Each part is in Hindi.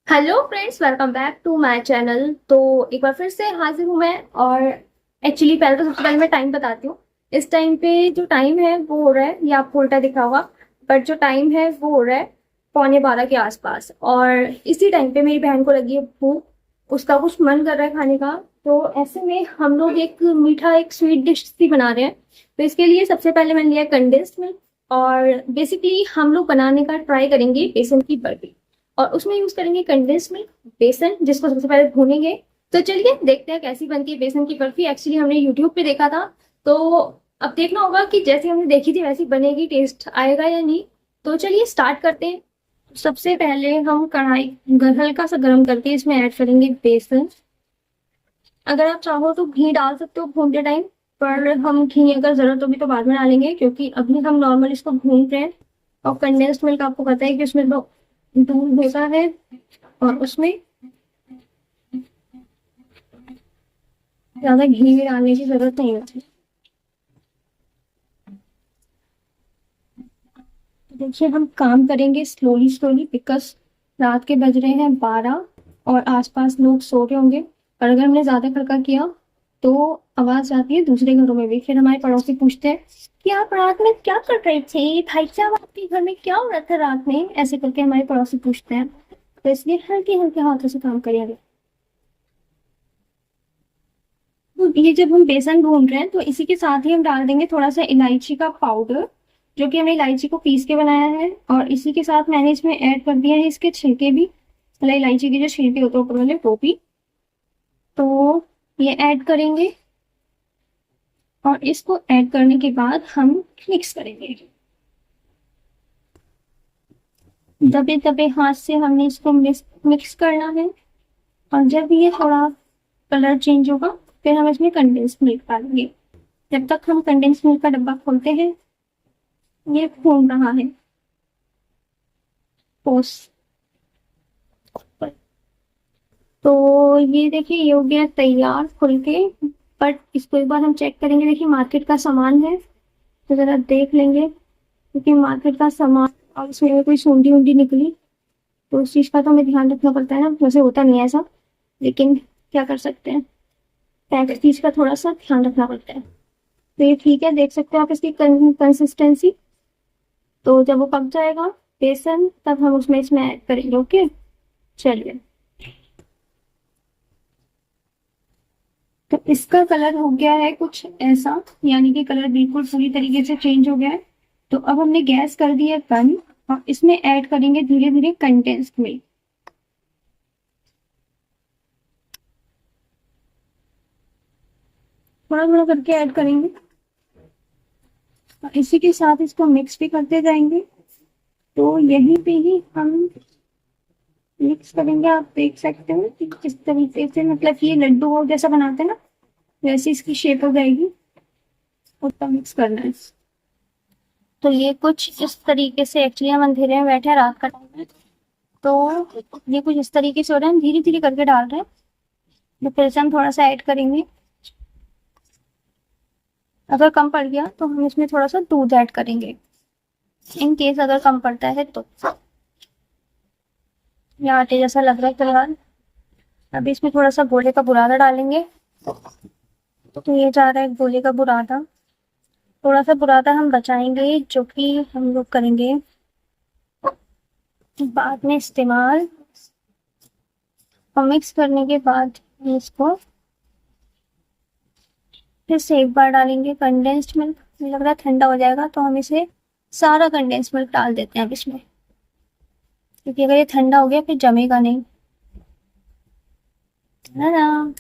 Hello friends, welcome back to my channel. तो एक बार फिर से हाजिर हूँ मैं। और एक्चुअली पहले तो सबसे पहले मैं टाइम बताती हूँ। इस टाइम पे जो टाइम है वो हो रहा है, ये आपको उल्टा दिखा होगा, बट जो टाइम है वो हो रहा है 11:45 के आसपास। और इसी टाइम पे मेरी बहन को लगी है भूख, उसका कुछ मन कर रहा है खाने का। तो ऐसे में हम लोग एक मीठा, एक स्वीट डिश सी बना रहे हैं। तो इसके लिए सबसे पहले मैंने लिया कंडेंस्ड मिल्क। और बेसिकली हम लोग बनाने का ट्राई करेंगे बेसन की बर्फी, और उसमें यूज करेंगे कंडेंस मिल्क, बेसन जिसको सबसे पहले भूनेंगे। तो चलिए देखते हैं कैसी बनती है बेसन की बर्फी। एक्चुअली हमने यूट्यूब पे देखा था, तो अब देखना होगा कि जैसी हमने देखी थी वैसी बनेगी, टेस्ट आएगा या नहीं। तो चलिए स्टार्ट करते हैं। सबसे पहले हम कढ़ाई हल्का सा गर्म करके इसमें ऐड करेंगे बेसन। अगर आप चाहो तो घी डाल सकते हो भूनते टाइम, पर हम घी अगर जरूरत होगी तो बाद में डालेंगे, क्योंकि अभी हम नॉर्मल इसको भून रहे हैं। और कंडेंस्ड मिल्क आपको पता है कि उसमें तो दूध होता है, और उसमें ज्यादा घी भी डालने की जरूरत नहीं होती। तो देखिए हम काम करेंगे स्लोली स्लोली, बिकॉज रात के बज रहे हैं 12 और आसपास लोग सो रहे होंगे। और अगर हमने ज्यादा खड़का किया तो आवाज आती है दूसरे घरों में भी, फिर हमारे पड़ोसी पूछते हैं कि आप रात में क्या कर रहे थे, भाई साहब आपके घर में क्या हो रहा था रात में, ऐसे करके हमारे पड़ोसी पूछते हैं। तो इसलिए हल्के हल्के हाथों से काम करिए। तो ये जब हम बेसन भून रहे हैं तो इसी के साथ ही हम डाल देंगे थोड़ा सा इलायची का पाउडर, जो कि हमने इलायची को पीस के बनाया है। और इसी के साथ मैंने इसमें ऐड कर दिया है इसके छिलके भी, मतलब इलायची के जो छिलके होते हैं ऊपर वाले वो भी। तो ये ऐड करेंगे, और इसको ऐड करने के बाद हम मिक्स करेंगे। दबे दबे हाथ से हमने इसको मिक्स करना है। और जब ये थोड़ा कलर चेंज होगा फिर हम इसमें कंडेंस मिल्क डालेंगे। जब तक हम कंडेंस मिल्क का डब्बा खोलते हैं, ये फूल रहा है पोस पर। तो ये देखिए ये हो गया तैयार खुल के। बट इसको एक बार हम चेक करेंगे, देखिए मार्केट का सामान है तो जरा देख लेंगे, क्योंकि मार्केट का सामान और इसमें अगर कोई सूंडी उंडी निकली तो उस चीज का तो हमें ध्यान रखना पड़ता है ना। वैसे होता नहीं है ऐसा, लेकिन क्या कर सकते हैं, पैकेट चीज का थोड़ा सा ध्यान रखना पड़ता है। तो ये ठीक है, देख सकते हो आप इसकी कंसिस्टेंसी। तो जब वो पक जाएगा बेसन, तब हम उसमें इसमें ऐड करेंगे। ओके, चलिए। तो इसका कलर हो गया है कुछ ऐसा, यानी कि कलर बिल्कुल पूरी तरीके से चेंज हो गया है। तो अब हमने गैस कर दी है बंद, और इसमें ऐड करेंगे धीरे धीरे कंडेंस्ड मिल्क। थोड़ा थोड़ा करके ऐड करेंगे, और इसी के साथ इसको मिक्स भी करते जाएंगे। तो यहीं पे ही हम मिक्स करेंगे। आप देख सकते हो कि किस तरीके से, मतलब कि ये लड्डू जैसा बनाते हैं ना, वैसे इसकी शेप हो जाएगी। उतना मिक्स करना है। तो ये कुछ इस तरीके से, एक्चुअली हम अंधेरे में बैठे हैं, रात का टाइम है, तो ये कुछ इस तरीके से हो रहा है। हम धीरे धीरे करके डाल रहे हैं। तो फिर से हम थोड़ा सा ऐड करेंगे। अगर कम पड़ गया तो हम इसमें थोड़ा सा दूध ऐड करेंगे, इन केस अगर कम पड़ता है तो। ये आटे जैसा लग रहा है फिलहाल। अभी इसमें थोड़ा सा गोले का बुरादा डालेंगे। तो ये जा रहा है गोले का बुरादा। थोड़ा सा बुरादा हम बचाएंगे, जो कि हम लोग करेंगे बाद में इस्तेमाल। और मिक्स करने के बाद इसको फिर से एक बार डालेंगे कंडेंस्ड मिल्क। मुझे लग रहा है ठंडा हो जाएगा, तो हम इसे सारा कंडेंस्ड मिल्क डाल देते हैं अब इसमें, क्योंकि अगर ये ठंडा हो गया फिर जमेगा नहीं, है ना।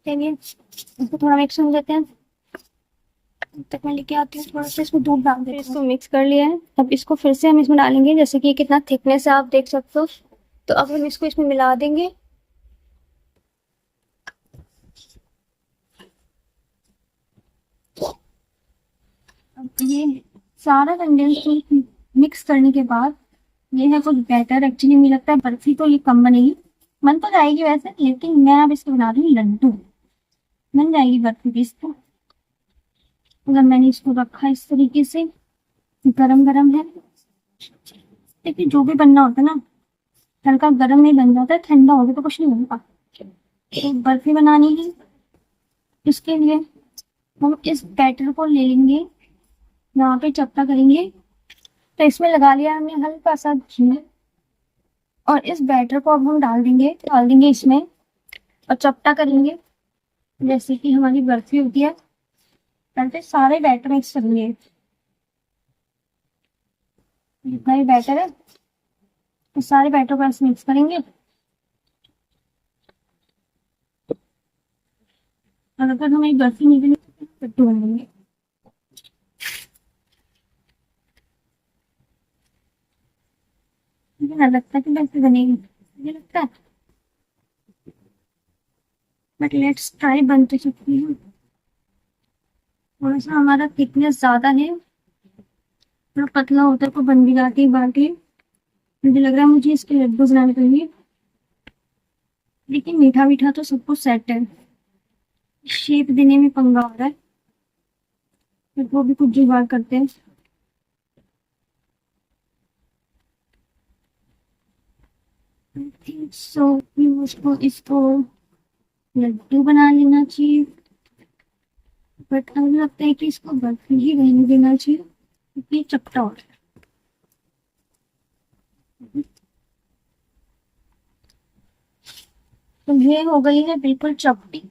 चलिए इसको थोड़ा मिक्स हो देते हैं। तब तक मैं लेके आती हूँ, थोड़ा सा इसमें दूध डाल देते हैं। इसको मिक्स कर लिया है, अब इसको फिर से हम इसमें डालेंगे। जैसे कि ये कितना थिकनेस है आप देख सकते हो। तो अब हम इसको इसमें मिला देंगे। अब ये सारा कंडेंस मिल्क मिक्स करने के बाद ये है कुछ बैटर। एक्चुअली मुझे लगता है बर्फी तो ये कम बनेगी, बन तो जाएगी वैसे, लेकिन मैं अब इसको बना रही हूँ लड्डू। बन जाएगी बर्फी भी इसको। अगर मैंने इसको रखा इस तरीके से, गरम गरम है, लेकिन जो भी बनना होता है ना, हल्का गर्म नहीं बन जाता है, ठंडा हो गया तो कुछ नहीं होगा। एक बर्फी बनानी है, इसके लिए हम इस बैटर को ले लेंगे, यहाँ पे चपटा करेंगे। तो इसमें लगा लिया हमने हल्का सा घी, और इस बैटर को अब हम डाल देंगे इसमें, और चपटा करेंगे जैसे कि हमारी बर्फी होती है। पहले सारे बैटर मिक्स करेंगे, जितना भी बैटर है तो सारे बैटर को ऐसे मिक्स करेंगे। और अगर हमें बर्फी नहीं बनी तो लड्डू बनाएंगे। मुझे ना लगता है कि बर्फी बनेगी, मुझे लगता है, बट लेट्स ट्राई, बन तो सकती है। थोड़ा सा हमारा थिकनेस ज्यादा है, थोड़ा पतला होता है तो बन भी जाती है बाटी। मुझे लग रहा है मुझे इसके लड्डू बनाने चाहिए, लेकिन मीठा मीठा तो सब कुछ सेट है, शेप देने में पंगा हो रहा है, फिर वो भी कुछ जुगाड़ करते हैं। आई थिंक सो उसको इसको लड्डू बना लेना चाहिए, बट मुझे लगता है कि इसको बर्फी ही रहने देना चाहिए क्योंकि चपटा हो रहा है। तो ये हो गई है बिल्कुल चपटी।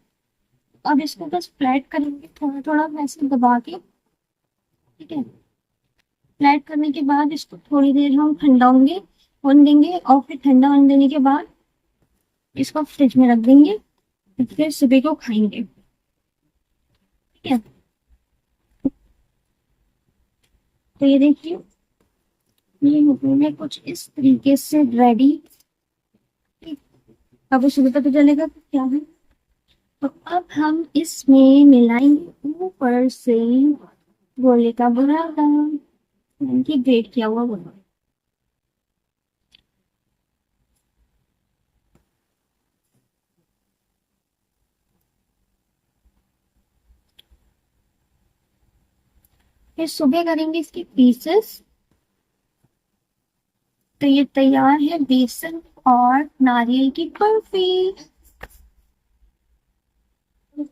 अब इसको बस फ्लैट करेंगे थोड़ा थोड़ा वैसे दबा के, ठीक है। फ्लैट करने के बाद इसको थोड़ी देर हम ठंडा होने देंगे, और फिर ठंडा होने देने के बाद इसको फ्रिज में रख देंगे, फिर सुबह को खाएंगे, ठीक है। तो ये देखिए, ये हो गया कुछ इस तरीके से रेडी। अब सुबह पता चलेगा कि क्या है। तो अब हम इसमें मिलाएंगे ऊपर से गोले का बुरादा, यानी कि ग्रेट किया हुआ गोला। फिर सुबह करेंगे इसके पीसेस। तो ये तैयार है बेसन और नारियल की बर्फी।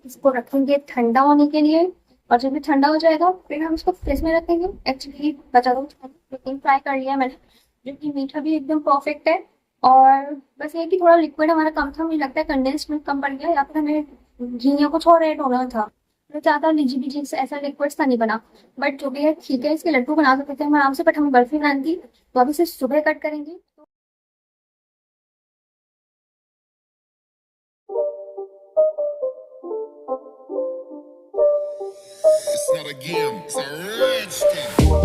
इसको रखेंगे ठंडा होने के लिए, और जब ये ठंडा हो जाएगा फिर हम इसको फ्रिज में रखेंगे। एक्चुअली बचा दो, लेकिन फ्राई कर लिया मैंने, जो कि मीठा भी एकदम परफेक्ट है। और बस ये कि थोड़ा लिक्विड हमारा कम था, मुझे लगता है कंडेंस्ड मिल्क कम पड़ गया, या फिर हमें घी या कुछ और ऐड होना था। तो ज्यादा लिजी बिजी से ऐसा लिक्विड सा नहीं बना, बट जो भी है ठीक है। इसके लड्डू बना सकते थे हम आराम से, बट हमें बर्फी बनानी थी तो अभी से सुबह कट करेंगे। It's not a game, it's a rich thing.